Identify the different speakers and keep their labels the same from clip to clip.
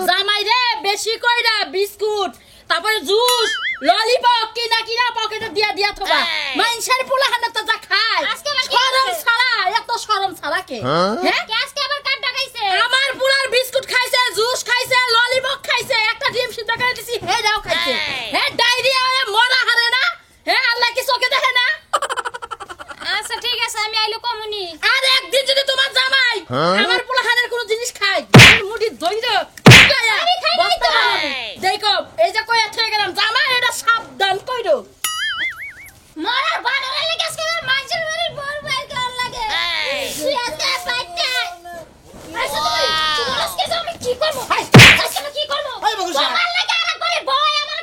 Speaker 1: জামাই রে বেশি কইরা বিস্কুট তারপরে জুস ললিপপ কিনা কিনা পকেটে দিয়া দিয়া থবা মাইনসার পোলা হানাতে যা খায় শরম ছাড়া এত শরম ছাড়া কে হ্যাঁ আজকে আবার কাট ডাকাইছে আমার পোলার বিস্কুট খাইছে জুস খাইছে ললিপপ খাইছে একটা ডিম সিদ্ধ করে দিছি হেডাও খাইছে হে ডায়রিয়া হয়ে মরা হারে না হে আল্লাহ কি চোখে দেখে না আচ্ছা ঠিক আছে আমি আইলো কমুনি আর একদিন যদি তোমার জামাই আমার পোলা হানের কোনো জিনিস খায় মুড়ি দইরা আরে খাই নাই তো দেখো এই যে কই আছে গেলাম জামাই এটা সাবধান কইরো মরার বানরে লাগে আজকে আমার মাইজের বাড়ির বড় ভাই কেমন লাগে তুই আজকে পাইতে আচ্ছা তুই আজকে আমি কি করব আজকে আমি কি করব তোমার লাগে আর করে বয় আমার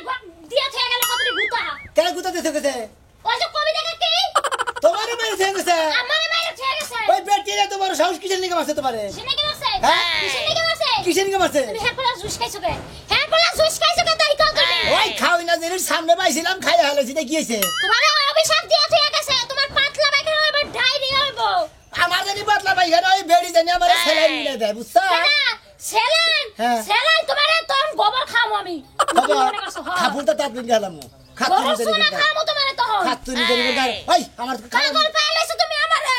Speaker 1: দিয়া থেকে গেল কতরি গুতা
Speaker 2: কেন গুতা দিতে গেছে
Speaker 1: ওই যে কবি দেখে কি
Speaker 2: তোমারে মেরে থেকে গেছে
Speaker 1: আমারে মেরে থেকে গেছে
Speaker 2: ওই বেটিরা তোমার সাহস কিসের নিকে মারছে তোমারে
Speaker 1: কিসের নিকে মারছে
Speaker 2: হ্যাঁ
Speaker 1: কিসের নিকে মারছে
Speaker 2: কিসের নিকে মারছে
Speaker 1: তুমি হ্যাঁ পোলা জুস খাইছো কে হ্যাঁ পোলা জুস খাইছো কে তাই কল করবে
Speaker 2: ওই খাওই না জিনিস সামনে পাইছিলাম খাই হালাছি কি হইছে
Speaker 1: তোমারে ওই অভিশাপ দিয়া থেকে গেছে তোমার পাতলা বাইকে আবার ডায়রিয়া হইবো
Speaker 2: আমার জানি পাতলা পাইখানা ওই বেড়ি জানি আমার সেলাইন নিয়ে দেয় বুঝছো
Speaker 1: সেলাইন সেলাইন তোমারে তোর গোবর খামু আমি
Speaker 2: খাপুলটা তাতবিন গেলাম খাতুনি
Speaker 1: গোবর সোনা খামু তোমারে তো
Speaker 2: খাতুনি দেরি গেল ওই আমার
Speaker 1: পাগল পাইলাইছো তুমি আমারে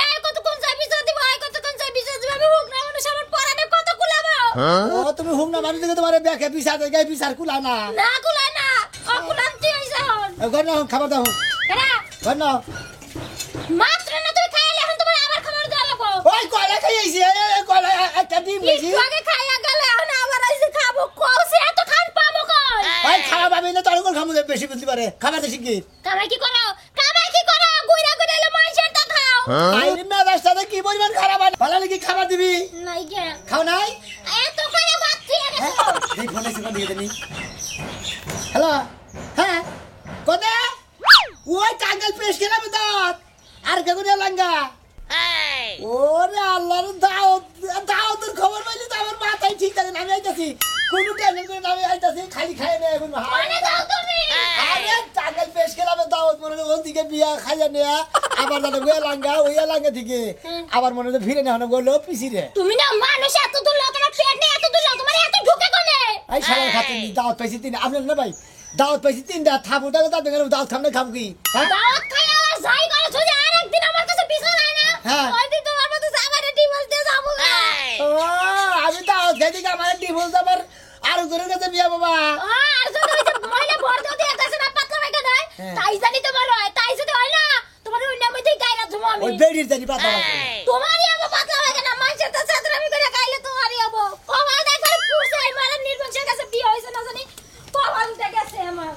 Speaker 1: এই কত কোন যাই বিচার দিব এই কত কোন যাই বিচার দিব আমি হুক না মানুষ আমার পরানে কত কুলাবো
Speaker 2: ও তুমি হুক না মানুষ দেখে তোমারে ব্যাকে বিচার দেয় বিচার কুলা না
Speaker 1: না কুলাই না ও কুলান্তি হইছে হন
Speaker 2: গর না খাবার দাও
Speaker 1: কেনা
Speaker 2: গর না
Speaker 1: মাত্র না তুমি খাইলে এখন তোমার আবার খাবার দেওয়া লাগবো
Speaker 2: ওই কয়লা খাইছি কয়লা একটা ডিম খাইছি
Speaker 1: আগে খাইয়া গেলে এখন আবার আইছে খাবো কোসে এত খান পাবো কই
Speaker 2: ওই খাওয়া পাবি না তোর খামু বেশি বুঝতে পারে খাবার দেশি কি
Speaker 1: কামাই কি করো গুইরা গুইরা এলো মাইশের তা খাও
Speaker 2: আইরে না রাস্তাতে কি পরিমাণ খারাপ ভালো নাকি খাবার দিবি
Speaker 1: নাই গে
Speaker 2: খাও নাই
Speaker 1: এত করে ভাত খেয়ে গেছো
Speaker 2: এই ফোনে সিবা দিয়ে দেনি হ্যালো হ্যাঁ কোনে ওই টাঙ্গাল পেশ খেলাম দাঁত আর কে কোনে লাঙ্গা ওরে আল্লাহর দাওতের খবর পাইলি তো আমার মাথায় ঠিক আছে আমি আইতাছি কোন টেনশন করে আমি আইতাছি খালি খাই না এখন
Speaker 1: কোনে যাও তুমি
Speaker 2: আরে টাঙ্গাল পেশ খেলাম দাওত মনে ওই দিকে বিয়া খাইয়া নেয়া আবার দাদা ওই লাঙ্গা থেকে আবার মনে হচ্ছে ফিরে না গেল পিছিরে
Speaker 1: তুমি না মানুষ এত দূর লোক তোমার পেট নেই এত দূর লোক তোমার এত ঢুকে কোনে
Speaker 2: এই শালার খাতির দাওত পাইছি তিন আপনি না ভাই দাওত পাইছি তিনটা থাপুটা দাদা গেল দাওত খাম না খাম কি
Speaker 1: দাওয়াত খাই আর যাই করে যদি আরেকদিন আমার কাছে বিছানা হয় না ওই দিন তোমার মতো সাবারে ডিভোর্স দিয়ে যাবো না
Speaker 2: ও আমি দাওত খাই দিকে আমার ডিভোর্স আবার আর জোরে কাছে বিয়া বাবা
Speaker 1: আর যদি ওই যে মহিলা ভর্তি দিয়ে গেছে না পাতলা বাইকা দেয় তাই জানি তোমার হয় তাই যদি হয় না তোমার ওই নামে দিয়ে গাইরা ধুমো আমি
Speaker 2: ওই বেড়ির জানি পাতা
Speaker 1: তোমারই আবার পাতলা বাইকা না মানুষের তো ছাত্রামি করে গাইলে তোমারই হবো কমাল দেখো পুরুষে এই মারা নির্বংশের কাছে বিয়ে হয়েছে না জানি কমাল উঠে গেছে আমার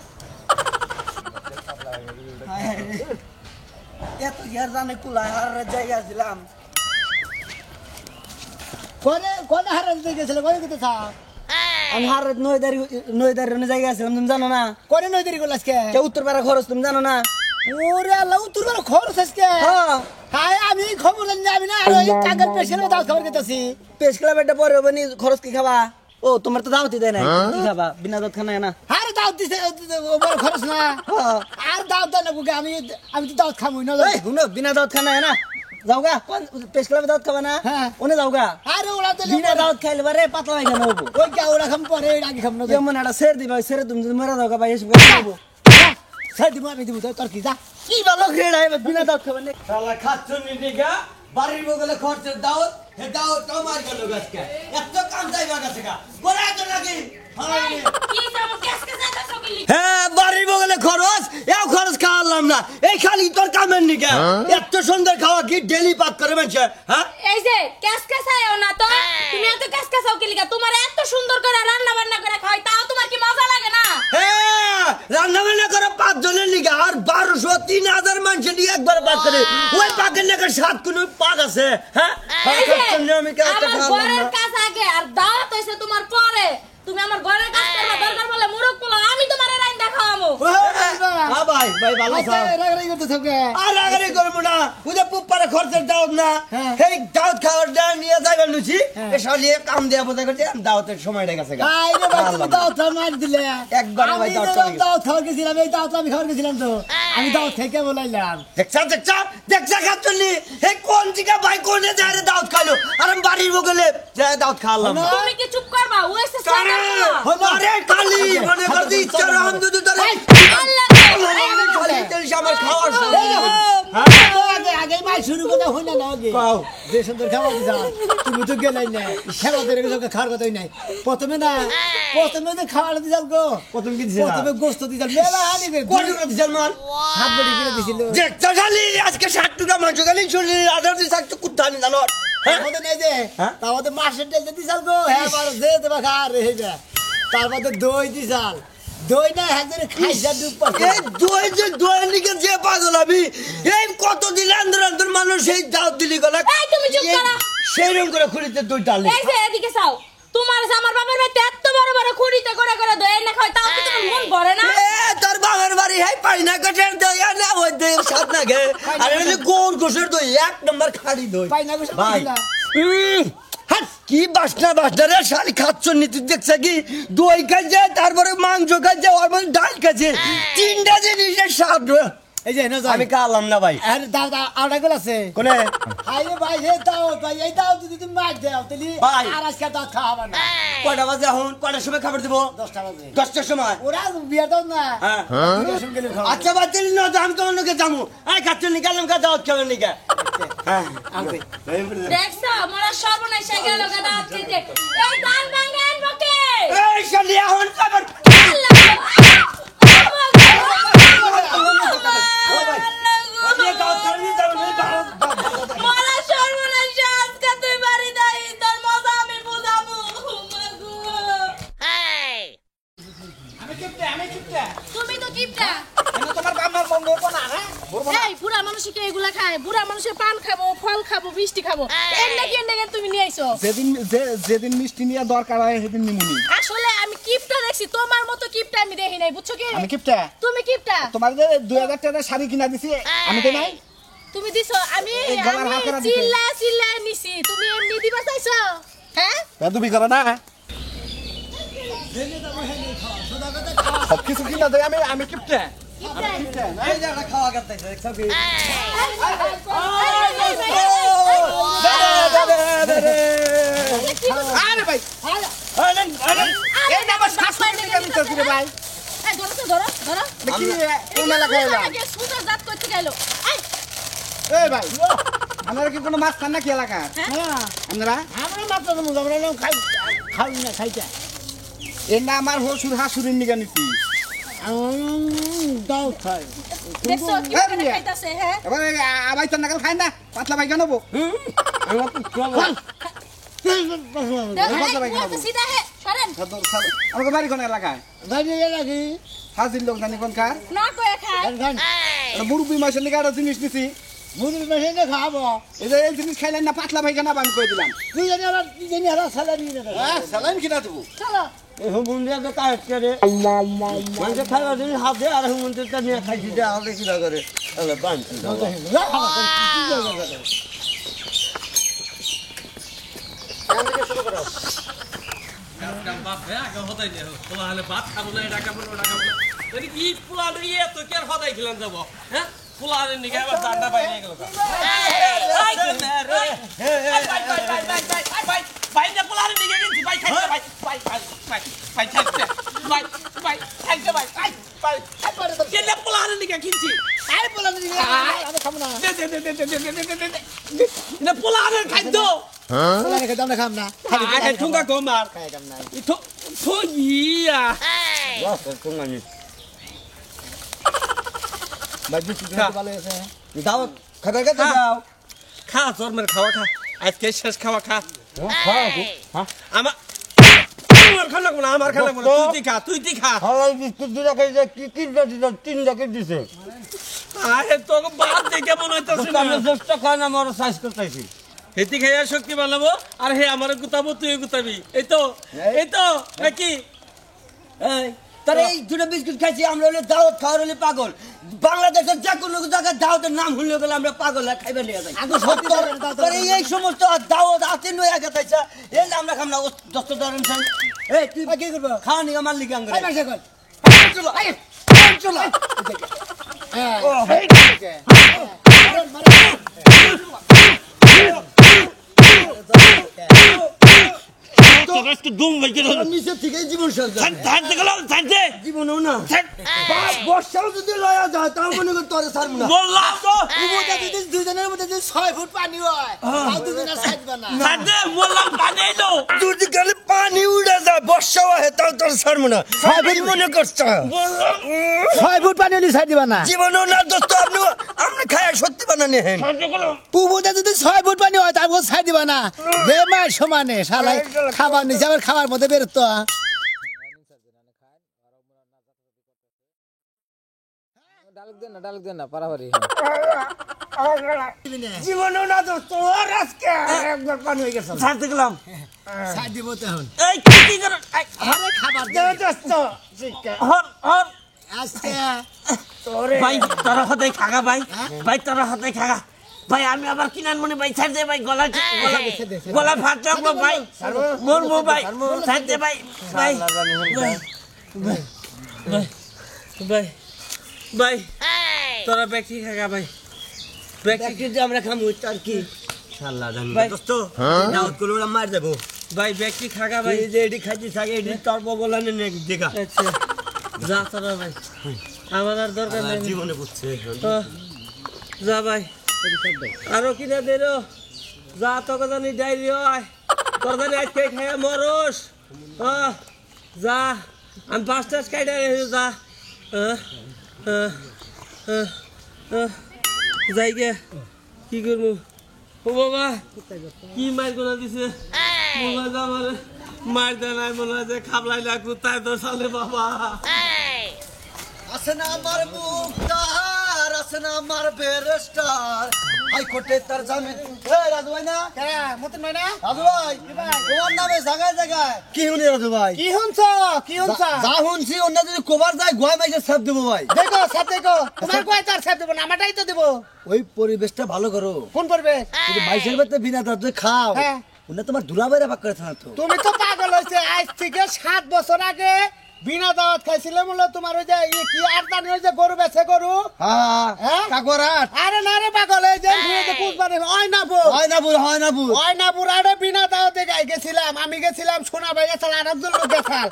Speaker 3: এত ইয়ার জানে কুলায় হার জায়গা ছিলাম
Speaker 2: কোনে হারে দিতে গেছিল কোনে দিতে থাক
Speaker 3: আমি হার নয়দারি জায়গা ছিলাম তুমি জানো না
Speaker 2: কোনে নই দেরি করল আজকে
Speaker 3: কে উত্তর পাড়া খরচ তুমি জানো না
Speaker 2: ওরে আল্লাহ তোর বড় খরচ আজকে হাই আমি খবর জানি আমি না আর ওই টাঙ্গাল পেশ খেলে দাওত খবর কেতাছি
Speaker 3: পেশ খেলা বেটা পরে হবে নি খরচ কি খাবা ও তোমার তো দাওয়াতই দেয় না কি খাবা বিনা দাওয়াত খানা না
Speaker 2: আরে দাওত দিছে বড় খরচ না আর দাওত দেন না আমি তো দাওত খামুই না
Speaker 3: এই শুনো বিনা দাওয়াত খানা না যাওগা পেশ খেলা দাওয়াত খাবা না ওনে যাওগা
Speaker 2: আরে ওরা তো
Speaker 3: বিনা দাওয়াত খাইলে বারে পাতলা হয়ে গেল
Speaker 2: ওই কা ওরা খাম পরে আগে খাম না
Speaker 3: যেমন একটা সের দিবা সেরে তুমি যদি মরা যাওগা ভাই এসে খাবো
Speaker 2: সাই দিব আমি দিব তোর কি যা
Speaker 3: কি ভালো খেয়ে নাই বিনা দাওয়াত খাবা না
Speaker 4: শালা খাচ্ছনি দিগা বাড়ির বগলে খরচের দাওত হে দাওত আমার গেল গাছকে এত কাম যাইবা গাছে কা বড় তো লাগি
Speaker 1: কি যাব কেসকে যাইতা সকিলি
Speaker 4: হ্যাঁ বাড়ির বগলে খরচ এও খরচ খাওয়ালাম না এই খালি তোর কামের নিকা এত সুন্দর খাওয়া কি ডেলি পাক করে মানছে হ্যাঁ
Speaker 1: এই যে কেসকে চাইও না তো তুমি এত কেসকে চাও কি লিগা তোমার এত সুন্দর করে রান্না বান্না করে খাওয়াই তাও তোমার কি মজা লাগে না
Speaker 4: হ্যাঁ রান্না বান্না করে 5 জনের নিকা আর 1200 3000 মানুষের নিয়ে একবার পাক করে ওই পাকের নাকি 7 কোন পাক আছে হ্যাঁ
Speaker 1: এই যে
Speaker 4: আমি কে একটা
Speaker 1: আমার
Speaker 4: খাওয়ালাম
Speaker 1: ঘরের
Speaker 4: না
Speaker 1: কাজ আগে আর দাওয়াত হইছে তোমার পরে তুমি আমার ঘরের কাজ করবা দরকার বলে মুরগ পোলাও আমি তোমারে রাইন্দা খাওয়ামু
Speaker 4: হ্যাঁ ভাই ভাই ভালো থাক
Speaker 2: রাগারাগি করতে থাকবে
Speaker 4: আর আগারে করবো না ওদের পুপারে খরচের দাওত না এই দাওত খাওয়ার দাও নিয়ে যাইবার লুচি এ শালিয়ে কাম দেয়া বোঝা করতে দাওতের সময়টা গেছে গা
Speaker 2: আই রে ভাই তুমি দাওত খাওয়া মার দিলে
Speaker 4: একবারে ভাই দাওত
Speaker 2: আমি দাওত খাওয়া গেছিলাম এই দাওত আমি খাওয়া গেছিলাম তো আমি দাওত থেকে বলাইলাম
Speaker 4: দেখছা খাচ্ছনি এই কোন জিগা ভাই কোনে যায় রে দাওত খাইলো আর আমি বাড়ির বগলে যায় দাওত খাওয়ালাম
Speaker 1: তুমি কি চুপ করবা ওইসে সাদা পোলা
Speaker 4: আরে কালি মনে করতে ইচ্ছা রাম দুদু তোরে
Speaker 1: আল্লাহ
Speaker 4: খালি তেল আমার খাওয়ার
Speaker 2: আগে মাই শুরু করে হই না আগে যে সুন্দর খাওয়া দিছা তুমি তো গেলাই না খেলা ধরে গেছো খাওয়ার কথাই নাই প্রথমে যে খাওয়ার দিছাল গো
Speaker 4: প্রথম কি দিছে
Speaker 2: প্রথমে গোশত দিছাল মেলা হানি করে
Speaker 4: কোটি করে দিছাল মান
Speaker 2: হাত বড়ি করে দিছিল
Speaker 4: দেখতে খালি আজকে 60 টাকা মাংস খালি শরীরে আধার দিছ একটু কুত্তানি জানো
Speaker 2: আমাদের নেই যে আমাদের মাসের তেল দিছাল গো হ্যাঁ বারো যে তোমার খা রে হেবা তারপরে দই দিছাল দই না একজনে খাইছা ডুব
Speaker 4: এই দই নিকে যে পাগল আমি এই কত দিন আন্দর মানুষ এই দাও দিলি গলা
Speaker 1: এই তুমি চুপ করো
Speaker 4: সেইরকম করে খুলিতে দই ডালে
Speaker 1: এই যে এদিকে চাও তোমার আমার বাবার বাড়িতে এত বড় বড় খুঁড়িতে করে দই না খায় তাও কি তোমার মন ভরে না
Speaker 4: এ তোর বাবার বাড়ি হাই পাই না কাটের দই না ওই দই সাত না গে আর এই গোর গোসের দই এক নাম্বার খাড়ি দই
Speaker 2: পাই না গোসের
Speaker 4: ভাই
Speaker 2: দই
Speaker 4: হাট কি বাসনা রে শালি খাচ্ছ নীতি দেখছে কি দই খাইছে তারপরে মাংস খাইছে আর মানে ডাল খাইছে তিনটা জিনিসের স্বাদ
Speaker 2: এই যে না
Speaker 4: আমি কালাম না ভাই
Speaker 2: আরে দাদা আড়া গেল আছে
Speaker 4: কোনে
Speaker 2: আইরে ভাই হে দাও ভাই এই দাও যদি তুমি মার দাও তাহলে
Speaker 4: ভাই।
Speaker 2: আর আজকে দাও খাওয়াবা না
Speaker 4: কয়টা বাজে এখন কয়টার সময় খাবার দিব
Speaker 2: 10টা বাজে
Speaker 4: 10টার সময়
Speaker 2: ওরা বিয়ে দাও না
Speaker 4: হ্যাঁ
Speaker 2: দুটোর সঙ্গে গেলে খাওয়া
Speaker 4: আচ্ছা বাতিল না আমি তো অন্যকে যাবো আই খাচ্ছ নিকালাম কা দাওয়াত খাবেন নিকা হ্যাঁ
Speaker 2: আনতে
Speaker 1: দেখছো মোরা সর্বনাশ হয়ে গেল গাদা দিতে এই দান ভাঙেন বকে
Speaker 4: এই শালি এখন খাবার
Speaker 1: মোরা সর্বনাশ আজকে তুই বাড়ি যাই তোর মজা আমি বুঝাবো তুমি তো কিপটা
Speaker 3: তোমার কামার বন্ধ হবো না হ্যাঁ
Speaker 1: এই বুড়া মানুষকে এগুলা খায় বুড়া মানুষের পান খাবো ফল খাবো মিষ্টি খাবো এন্ডে তুমি নিয়ে আইছো
Speaker 3: যেদিন মিষ্টি নিয়ে দরকার হয় সেদিন নিমুনি
Speaker 1: আসলে আমি কিপটা দেখছি তোমার মতো কিপটা আমি দেখি নাই বুঝছো কি
Speaker 3: আমি কিপটা
Speaker 1: তুমি কিপটা
Speaker 3: তোমার যে 2000 টাকা শাড়ি কিনা দিছি আমি তো নাই
Speaker 1: তুমি দিছো আমি
Speaker 3: এই গলার হাতেরা দিতে।
Speaker 1: চিল্লা নিছি তুমি এমনি দিবা চাইছো হ্যাঁ
Speaker 3: তুমি করো না সব কিছু কিনা দেয় আমি কিপটা
Speaker 4: এই জায়গা খাওয়া করতেছে দেখছো কি
Speaker 3: আরে ভাই
Speaker 1: এই না আমার শাশুড়ি
Speaker 3: টাকা দিতেছি রে ভাই
Speaker 1: এই ধরো
Speaker 3: দেখি কোন এলাকায় এলাম
Speaker 1: আগে সুন্দর জাত করতে গেল
Speaker 3: এই ভাই আপনারা কি কোনো মাছ খান না কি এলাকা
Speaker 2: হ্যাঁ
Speaker 3: আপনারা
Speaker 2: আমরা মাত্র আমরা খাই না খাইতে
Speaker 3: এর না আমার হসুর হাসুরের নিগা নিছি
Speaker 2: দাও খাই
Speaker 1: দেখছো কি
Speaker 3: এই
Speaker 1: করে
Speaker 3: মিয়া।
Speaker 1: খাইতাছে হ্যাঁ
Speaker 3: এবার আবাই তো নাগাল খাই না পাতলা ভাই কেন
Speaker 1: সিধা হে সরেন
Speaker 3: আমাকে বাড়ি কোন এলাকায়
Speaker 2: দাঁড়িয়ে লাগি
Speaker 3: হাজির লোক জানি কোন কার
Speaker 1: না কয়ে খায়
Speaker 3: মুরব্বী মাসের লিগা একটা জিনিস নিছি
Speaker 2: মুরগি মেশিনে খাবো
Speaker 3: এই যে এই জিনিস খাইলেন না পাতলা ভাই কেন আমি কই দিলাম
Speaker 2: তুই জানি আর স্যালারি নিয়ে দে
Speaker 3: স্যালাইন কিনা দেবো
Speaker 1: চলো
Speaker 4: এখন বন্ধু একটা কাজ করে মানুষ খাওয়া দিন হাতে আর হুমন্ত্রটা নিয়ে খাইছি যে আমাকে কিনা করে তাহলে বানছি
Speaker 5: ভাত খাবো না এটা খাবো ওটা খাবো কি পোলা নিয়ে তো কি আর হদাই খেলাম যাবো হ্যাঁ পোলা নিয়ে আবার দান্ডা পাই নিয়ে গেল ভাই না পোলা নিয়ে গেছি ভাই খাইছে ভাই ভাই ভাই ভাই ভাই খাইছে ভাই ভাই খাইছে ভাই ভাই ভাই কেন পোলা নিয়ে কিনছি
Speaker 2: আরে বলা দিবি আমি খাবো না
Speaker 5: না পোলা খাইছ
Speaker 2: বলা রেখে দাও না খাম না
Speaker 5: আগে ঠুঙ্গা কমার
Speaker 2: খাই কাম নাই
Speaker 5: ইথো থইয়া
Speaker 2: ভাই বিস্কুট ভালো আছে
Speaker 4: দাও খাবার খেতে দাও
Speaker 5: খা তোর মেরে খাওয়া খা আজকে শেষ খাওয়া খা আমার আমার খানা কোনা আমার খানা কোনা তুই খা
Speaker 4: হালাই বিস্কুট দুটা খাইছে কি কি দিছে তিনটা কি দিছে
Speaker 5: আরে তোকে বাদ দেখে মনে হইতাছে না
Speaker 4: আমি চেষ্টা খাই না আমার সাইজ করতেছি
Speaker 5: হেতি খাইয়া শক্তি বানাবো আর হে আমার গুতাবো তুই গুতাবি এই তো নাকি
Speaker 4: এই তারে এই দুটো বিস্কুট খাইছি আমরা হলে দাওয়াত খাওয়ার হলে পাগল বাংলাদেশের যে কোনো জায়গায় দাওয়াতের নাম শুনলে গেলে আমরা পাগল আর খাইবে নিয়ে যাই
Speaker 2: আগে সত্যি
Speaker 4: তারে এই সমস্ত দাওয়াত হাতে নয় আগে তাইছা এই যে আমরা খাম না দস্ত ধরেন এই তুই
Speaker 2: কি করবো
Speaker 4: খাওয়া নিয়ে আমার লিগাং
Speaker 2: আই মাসে কর
Speaker 4: চলো আই
Speaker 2: চলো হ্যাঁ
Speaker 4: ও
Speaker 5: একটু দুম বাইকে
Speaker 4: নিচে থেকেই জীবন শেষ যায়।
Speaker 5: থাকতে গেল থাকতে
Speaker 4: জীবনও না বর্ষাও যদি লয়া যায় তাও মনে কর তোরে ছাড়বো না।
Speaker 5: বললাম তো
Speaker 2: উমুটা যদি দুজনের মধ্যে যদি 6 ফুট পানি হয় তাও দুজনের ছাড়বে না।
Speaker 5: থাকতে বললাম পানি এলো
Speaker 4: যদি গেলে পানি উড়ে যায় বর্ষাও হয় তাও তোরে ছাড়বো না। সবই মনে করছ
Speaker 2: 6 ফুট পানি হলে ছাড় দিবা না।
Speaker 4: জীবনও না দোস্ত আপনি খায় সত্যি বানানি হেন
Speaker 2: উমুটা যদি 6 ফুট পানি হয় তারপর ছাড় দিবা না। বেমার সমানে শালাই খাবার নিছে আবার খাবার মধ্যে বেরোতো।
Speaker 6: ডালক দেন না পারাপারি
Speaker 4: জীবনও না দোস্ত ওর আজকে একবার পানি হয়ে গেছে।
Speaker 5: থাকতে গেলাম
Speaker 2: ছাড় দিব তখন।
Speaker 5: এই কি করে
Speaker 2: আরে খাবার দে
Speaker 4: দোস্ত
Speaker 5: হর হর
Speaker 2: আজকে
Speaker 5: ভাই তোরা হাতে খাগা ভাই ভাই তোরা হাতে খাগা ভাই আমি আবার কিনান মনে ভাই ছাড় দে ভাই গলা গলা ফাট রাখবো ভাই মরবো ভাই ছাড় দে ভাই ভাই ভাই ভাই তোরা ব্যক্তি খাগা ভাই ব্যক্তি
Speaker 4: আমরা খামু আর কি শালা জানি
Speaker 5: ভাই।
Speaker 4: দোস্ত দাউদ গুলো মার দেবো
Speaker 5: ভাই ব্যক্তি খাগা ভাই
Speaker 4: ভাই যে এডি খাইছি থাকে এডি তর্প বলানে নে দেখা
Speaker 5: আচ্ছা যা তোরা ভাই আমার আর দরকার নেই
Speaker 4: জীবনে বুঝছে
Speaker 5: তো যা ভাই আরো কিনা দে রো যা তোকে জানি ডাইরি হয় তোর জানি আজকে খাইয়া মরস যা আমি 5টা খাইডা রে যা যাই গে কি করবো ও বাবা কি মার গোনা দিছে মোবাইল আমার মার দেয় নাই মনে হয় যে খাবলাই লাগবো তাই তো সালে বাবা
Speaker 4: আছে না আমার মুক্তার আছে না আমার বেরেস্টার হাইকোর্টে তার জামিন রাজু ভাই না
Speaker 2: মতন ভাই না
Speaker 4: রাজু ভাই তোমার নামে জায়গায় জায়গায় কি শুনি রাজু ভাই
Speaker 2: কি শুনছ কি শুনছ
Speaker 4: যা শুনছি অন্য যদি কবার যায় গোয়া মাইকে ছাপ দেবো ভাই
Speaker 2: দেখো সাথ দেখো তোমার কয় তার সাথ দেব না আমারটাই তো দেব।
Speaker 4: ওই পরিবেশটা ভালো করো
Speaker 2: ফোন করবে
Speaker 4: কিন্তু বাইশের বাড়িতে বিনা দাঁত খাও
Speaker 2: হ্যাঁ।
Speaker 4: ওনা তোমার দুলাভাইরা পাক করে থাকতো
Speaker 2: তুমি তো পাগল হয়েছে আজ থেকে 7 বছর আগে বিনা দাওয়াত খাইছিলে বলে তোমার ওই যে কি আরদানি ওই যে গরু বেছে গরু
Speaker 4: হ্যাঁ
Speaker 2: হ্যাঁ?
Speaker 4: কাকরাট
Speaker 2: আরে না রে পাগল এই যে কুচবারে হয় না বউ
Speaker 4: হয় না বুড় হয় না বুড়
Speaker 2: হয় না পুরাড়ে বিনা দাওয়াতে গাই গেছিলাম আমি গেছিলাম সোনা ভাই গেছিল আর একজন লোক গেছাল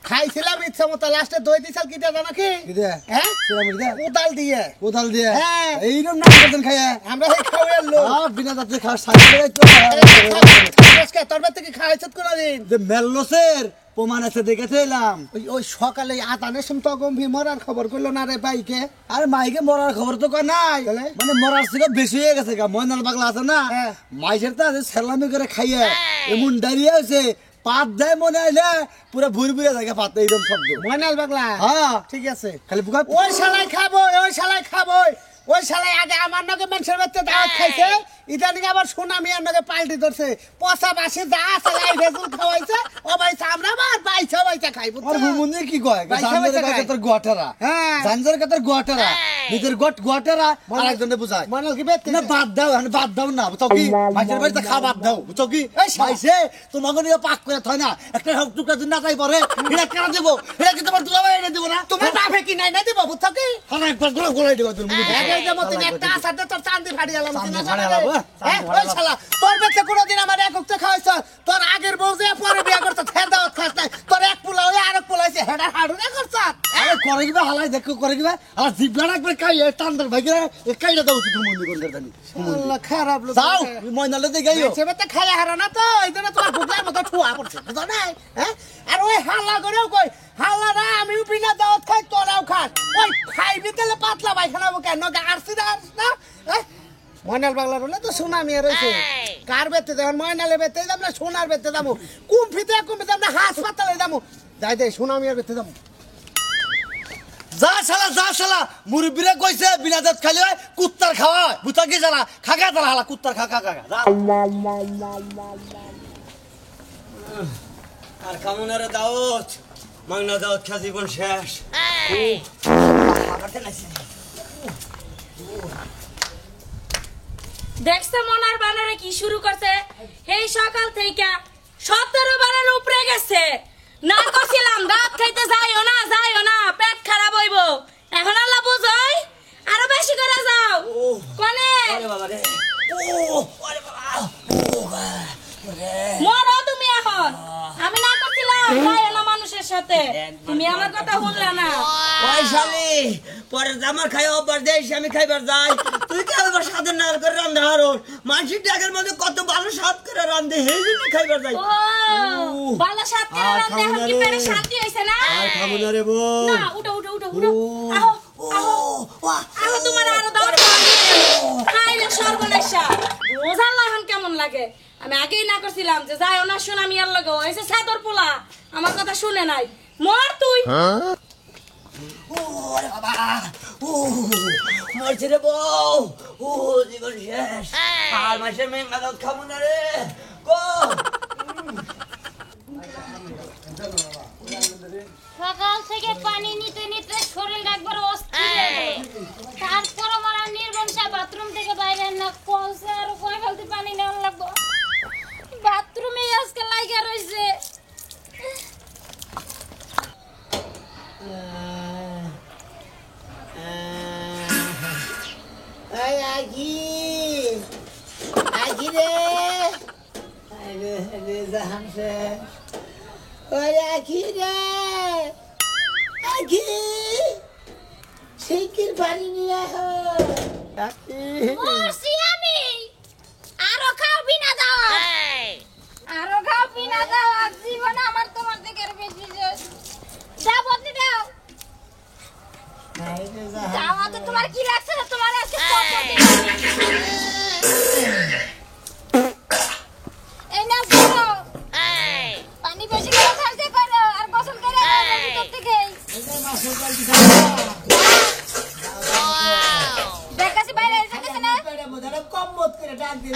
Speaker 2: খাইছিলাম ইচ্ছা মতো লাস্টে দই দিছাল কি জানো কি
Speaker 4: কি দে
Speaker 2: হ্যাঁ
Speaker 4: সিরামির দে
Speaker 2: উতাল দিয়ে
Speaker 4: কোদাল দিয়ে
Speaker 2: হ্যাঁ।
Speaker 4: এইরকম না করতেন খাইয়া
Speaker 2: আমরা এই খাওয়ার লোক
Speaker 4: বিনা দাঁতে খাওয়া সাইকেল তো
Speaker 2: তোর বাড়ি থেকে খাওয়াইছত কোনদিন
Speaker 4: যে মেললসের প্রমাণ আছে দেখেছে এলাম
Speaker 2: ওই সকালে আতানের সময় তো গম্ভীর মরার খবর করলো না রে ভাইকে
Speaker 4: আরে মাইকে মরার খবর তো কয় নাই
Speaker 2: তাহলে?
Speaker 4: মানে মরার ছিল বেশি হয়ে গেছে গা ময়নাল পাগলা আছে না
Speaker 2: হ্যাঁ।
Speaker 4: মাইসের তো আছে সেলামি করে খাইয়ে এমন ডায়রিয়া হয়েছে পাত দেয় মনে আইলে পুরো ভুরি ভুরি জায়গা পাত এইরকম শব্দ
Speaker 2: ময়নাল পাগলা
Speaker 4: হ্যাঁ
Speaker 2: ঠিক আছে
Speaker 4: খালি বুকা
Speaker 2: ওই শালাই খাবো ওই শালাই খাবো ওই শালাই আগে আমার নাকি মানুষের বাড়িতে দাওয়াত খাইছে ইদানিং আবার সুনামি আর নাকি পাল্টি ধরছে পচা বাসে যা শালাই রেজুল খাওয়াইছে ও ভাই আমরা আবার বাইছা খাইবো
Speaker 4: আর হুমুনি কি কয়
Speaker 2: বাইসা
Speaker 4: জানজার
Speaker 2: বাইসা
Speaker 4: কাছে তোর গোয়াটারা
Speaker 2: হ্যাঁ।
Speaker 4: জানজার কাছে তোর গোয়াটারা নিজের গোয়াটারা আর একজনে বুঝায়
Speaker 2: ময়নাল কি বেতে
Speaker 4: না বাদ দাও না বুঝছো কি মাইসের বাড়িতে খাওয়া বাদ দাও বুঝছো কি
Speaker 2: এই শালা।
Speaker 4: মাইসে তোমাকে নিয়ে পাক করে থয় না একটা হোক টুকরা দিন না তাই পরে এটা কেন দেবো এটা কি তোমার দুলাভাই এনে দেবো না
Speaker 2: তোমার বাপে কি নাই না দিব বুঝছো কি
Speaker 4: হ্যাঁ একবার গোলাই দেবো তোর মুখে
Speaker 2: আগে যে মতন একটা আসাতে তোর চান্দি ফাড়ি আলাম
Speaker 4: চান্দি
Speaker 2: না
Speaker 4: ফাড়ি আলাম,
Speaker 2: হ্যাঁ
Speaker 4: চান্দি ফাড়ি
Speaker 2: ওই শালা তোর বেতে কোনদিন আমার এক উক্ত খাওয়াইছ তোর আগের বউ যে পরে বিয়া করছ ফের দাওয়াত খাস নাই তোর এক পোলা হয়ে আরেক পোলা হইছে হেডা হাড়ু না করছ
Speaker 4: আরে করে দিবা হালাই দেখো করে দিবা আর জিবলাটা একবার কাই টান্দার ভাইগিরা কাইটা দাও তুই মুন্ডি কোন করতানি
Speaker 2: আল্লাহ খারাপ লোক
Speaker 4: যাও ময়নালে দে গাইও
Speaker 2: সেবেতে খাইয়া হারা না তো এই জন্য তোমার বুকলার মতো ঠুয়া পড়ছে বুঝো না হ্যাঁ আর ওই হাল্লা করেও কই হাল্লা না আমিও বিনা দাওয়াত খাই তোরাও খাস ওই খাইবি তাহলে পাতলা পায়খানা কেন আরসি না হ্যাঁ ময়নাল বাংলার হলে তো সুনামি রয়েছে কার বেতে দেবেন ময়নালে বেতে যাবো না সোনার বেতে যাবো কুম্ফিতে আমরা হাসপাতালে যাবো যাই দে সুনামি আর বেতে যাবো
Speaker 4: যা শালা মুরব্বিরা কইছে বিনা দাঁত খালি হয় কুত্তার খাওয়া হয় বুঝা কি জানা খাগা তারা হালা কুত্তার খা যা আর কামুনারে দাওত মাংনা দাওত খা জীবন শেষ
Speaker 1: দেখছে মনার বানরে কি শুরু করছে এই সকাল থেকে 17 বারের উপরে গেছে না কছিলাম দাঁত খাইতে যাইও না পেট খারাপ হইব এখন আল্লাহ বুঝাই আরো বেশি করে যাও কোনে
Speaker 4: বাবা রে ও আরে বাবা
Speaker 1: মরো তুমি এখন সাথে তুমি আমার কথা শুনলা না
Speaker 4: ওই শালি পরের জামার খাই অভ্যাস দেশ আমি খাইবার যাই তুই কে আবার সাথে নাল করে রান্ধা হারোস মানসির ডাকের মধ্যে কত ভালো স্বাদ করে রান্ধে সেই জন্য খাইবার যাই
Speaker 1: ও বালা সাত করে রান্না এখন কি পেরে শান্তি হইছে না
Speaker 4: আর খাবো না রে বউ
Speaker 1: না উঠো আহো আহো তোমার আরো দাও খাইলে সর্বনাশা বোঝাল না এখন কেমন লাগে আমি আগেই না করছিলাম যে যাই ওনার শুন আমি আর লাগো এই যে সাদর পোলা আমার কথা শুনে নাই মর তুই
Speaker 4: ওরে বাবা ও মরছে রে বউ ও জীবন শেষ আর মাসের মেঙ্গা দুধ খাবো না রে গো
Speaker 7: সকাল থেকে পানি নিতে নিতে শরীর একবার অস্থির তারপর আমার নির্বংশা বাথরুম থেকে বাইরে না কলসে আর কয় ফালতি পানি নেওয়া লাগবো বাথরুমে আজকে লাগা রইছে
Speaker 2: এই আকি রে আরে জাহান শেষ ওই আকি রে আকি শিকির পানি নিয়ে আকি
Speaker 7: মরছি আমি আরো খাও বিনা দাও জীবন আমার তোমার থেকে বেশি দাও বদলি দাও দাও তো তোমার কি লাগছে তোমার আজকে এই না শুনো পানি বেশি করে খাইতে পারো আর গোসল করে ভিতর থেকে দেখাছি বাইরে এসে গেছে না
Speaker 2: কম মত করে ডাক দিল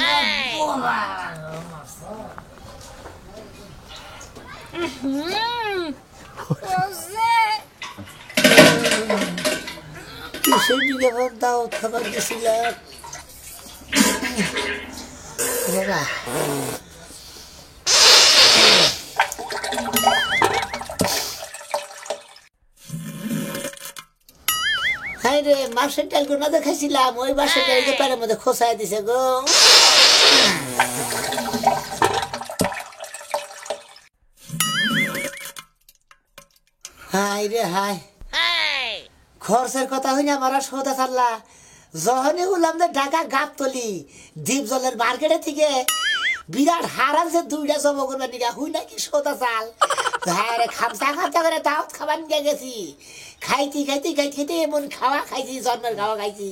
Speaker 2: কিসের দিকে দাও খাবার গেছিলাম হাই রে মাছের ডাল গুলো দেখাইছিলাম ওই মাছের ডালকে পায়ের মধ্যে খোসাই দিছে গো হাই রে হাই খরচের কথা হইনি আমার সৌদা চাল্লা যখনই উলাম যে ঢাকা গাবতলি দ্বীপ জলের মার্কেটে থেকে বিরাট হারাম যে দুইটা জব করবার নিকা হুই নাকি সৌদা চাল হ্যাঁ খামসা করে দাওয়াত খাবার নিয়ে গেছি খাইতে এমন খাওয়া খাইছি জন্মের খাওয়া খাইছি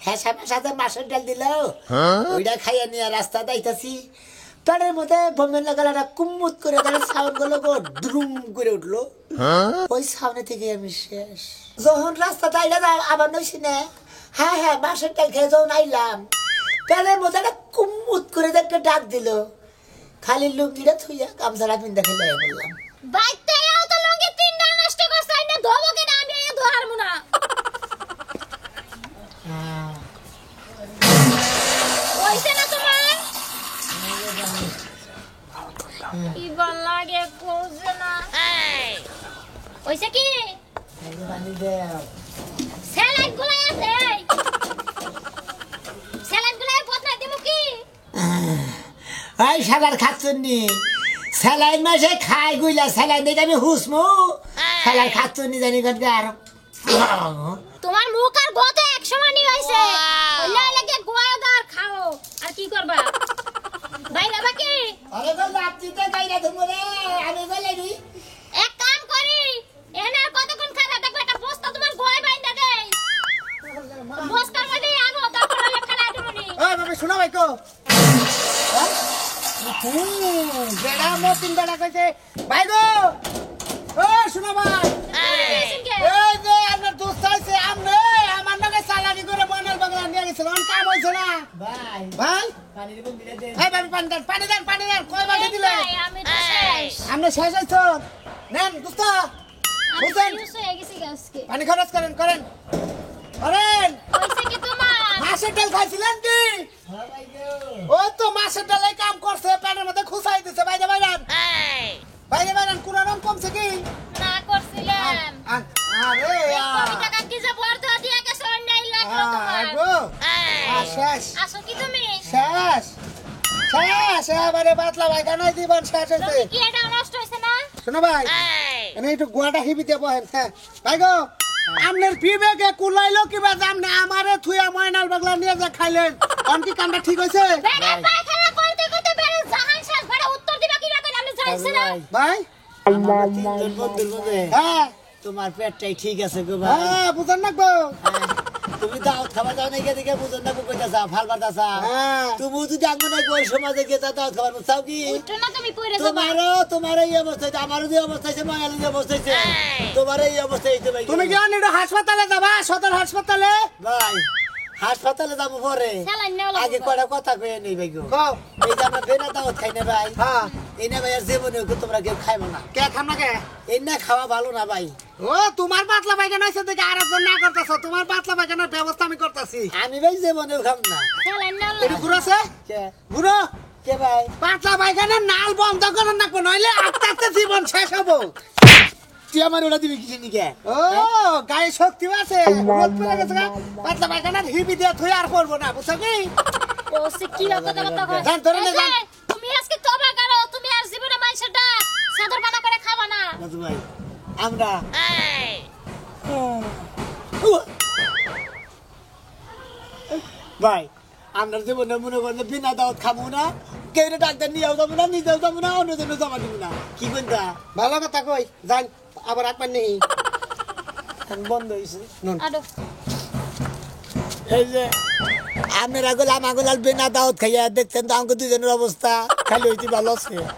Speaker 2: হ্যাঁ সাথে মাছের ডাল দিল ওইটা খাইয়া নিয়ে রাস্তা দাইতাছি পেটের মধ্যে বোমের লাগালাটা কুম্মুত করে তার সাউন্ড গুলো দ্রুম করে উঠলো ওই সামনে থেকে আমি শেষ যখন রাস্তা দাইলা যাও আবার নইছি না হ্যাঁ মাছের ডাল খেয়ে যখন আইলাম পেটের মধ্যে একটা কুম্মুত করে একটা ডাক দিল খালি লুঙ্গিটা থুইয়া গামছাটা পিন্দা খেলে বললাম
Speaker 7: বাইতে আও তো লঙ্গি তিনটা নষ্ট করছাই না ধোবো কেন আমি এ ধোয়ারমু না ওইছে না তোমার কি ভাল লাগে কোজে না ওইছে কি
Speaker 2: পানি দেও
Speaker 7: স্যালাড গুলাই আছে স্যালাড গুলাই পতনা দিমু কি
Speaker 2: এই সাদার খাচ্ছনি স্যালাইন মাসে খাই গুইলা স্যালাইন দেখে আমি হুসমু স্যালাইন খাচ্ছনি জানি আর
Speaker 7: তোমার মুখ আর গতে এক সমান হইছে ওইলা লাগে গোয়াদার খাও আর কি করবা বাইরে বাকি
Speaker 2: আরে গো লাপচিতে গাইরা ধুমরে আমি বলে দি
Speaker 7: এক কাম করি এনে আর কতক্ষণ খাতা দেখবে একটা বস্তা তোমার গোয় বাইন্দা দেই বস্তার মধ্যে আনো তারপর হলে ফেলা দিবনি
Speaker 2: ওই বাবা শোনা ভাই কো বেড়া মতিন বেড়া কইছে ভাই গো ও শোনা ভাই এই যে আপনার দোস্ত আছে আমনে আমার নাকি চালানি করে বনাল বাংলা নিয়ে গেছে কোন কাম হইছে না ভাই পানি দিব দিলে দে এই বাবু পানি দেন কয় বাটি দিলে
Speaker 7: আমি তো শেষ
Speaker 2: আমনে শেষ হইছো নেন দোস্ত বুঝেন
Speaker 7: আমি হয়ে গেছি আজকে
Speaker 2: পানি খরচ করেন করেন
Speaker 7: কইছে কি তোমার
Speaker 2: মাছের ডাল খাইছিলেন কি ও তো মাছের ডালে কাম করছে পেটের মধ্যে খুসাই দিছে বাইরে বাইরান কোন রকম কমছে কি
Speaker 7: না করছিলাম
Speaker 2: আরে
Speaker 7: কবিতা কাকি যে বর্ধা দিয়ে গেছে অন্যায় লাগলো তোমার
Speaker 2: গো শেষ
Speaker 7: আসো কি তুমি
Speaker 2: শেষ এবারে বাতলা ভাই কানাই দিবেন শেষ হইছে
Speaker 7: কি এটা নষ্ট হইছে না
Speaker 2: শোনো ভাই এনে একটু গোয়াটা হিবি দিয়ে বহেন হ্যাঁ ভাই গো আপনার বিবেকে কুলাইলো কিবা জাম না আমারে থুয়া ময়নাল বাগলা নিয়ে যা খাইলেন অন্টি কামটা ঠিক হইছে
Speaker 7: বেড়া পায়খানা করতে করতে বেড়া জাহান শেষ বেড়া উত্তর দিবা কি রাখেন আমি জানছি না
Speaker 2: ভাই
Speaker 4: আমার তিনজন বন্ধুর মধ্যে
Speaker 2: হ্যাঁ
Speaker 4: তোমার পেটটাই ঠিক আছে গো ভাই
Speaker 2: হ্যাঁ বুঝেন না গো
Speaker 4: তুমি দাওয়াত খাবার যাও নাকি এদিকে বুঝুন না কইতাছা ফালবার দাসা
Speaker 2: হ্যাঁ
Speaker 4: তুমি যদি আঙ্গুন গোল সমাজে গিয়ে দাওয়াত খাবার চাও কি
Speaker 7: উঠো না তুমি পড়ে যাবা
Speaker 4: তোমার এই অবস্থা আমারও যে অবস্থা আছে মায়ালি যে অবস্থা আছে তোমার এই অবস্থা হইতে ভাই
Speaker 2: তুমি কি অনিডো হাসপাতালে যাবা সদর হাসপাতালে
Speaker 4: ভাই হাসপাতালে যাবো পরে
Speaker 7: চালাই নাও
Speaker 4: আগে কয়টা কথা কয়ে নেই ভাই গো
Speaker 2: কও
Speaker 4: এই যে আমরা বেনা দাওয়াত খাই না ভাই
Speaker 2: হ্যাঁ
Speaker 4: এই না ভাই আর জীবনে তোমরা কেউ খাইবো না
Speaker 2: কে খাম না কে
Speaker 4: এই না খাওয়া ভালো না ভাই
Speaker 2: ও তোমার পাতলা পায়খানা হইছে দেখে আরেকজন না করতেছ তোমার পাতলা পায়খানার ব্যবস্থা আমি করতেছি
Speaker 4: আমি ভাই জীবনেও খাম না
Speaker 7: চালাই নাও
Speaker 2: এটি ঘুরাছে
Speaker 4: কে
Speaker 2: ঘুরো
Speaker 4: কে ভাই
Speaker 2: পাতলা পায়খানার নাল বন্ধ করেন না নইলে আস্তে আস্তে জীবন শেষ হবো
Speaker 4: তুই আমার ওটা দিবি কিছু নিকে
Speaker 2: ও গায়ে শক্তি আছে রোদ পড়ে গেছে গা। পাতলা পায়খানার হিবি দিয়ে থুই আর করবো না বুঝছো কি
Speaker 7: ওসে কি কথা কথা কয়
Speaker 2: জান, ধরে নে, জান।
Speaker 7: তুমি আজকে তওবা করো তুমি আর জীবনে মাইশটা সাদর বানা করে খাবা না
Speaker 4: রাজু ভাই আমরা ভাই আমরা জীবনে মনে করেন বিনা দাওয়াত খাবো না কেউ ডাক্তার নিয়েও যাবো না নিজেও যাবো না অন্যজনও জমা দিব না কি বলতা
Speaker 2: ভালো কথা কই জান আবার একবার নেই
Speaker 4: বন্ধ হয়েছে
Speaker 7: আডো
Speaker 4: এই যে আপনারা গোলাম আগলাল বিনা দাওয়াত খাইয়া দেখছেন তো আমাকে দুজনের অবস্থা খালি হইতে ভালো আছে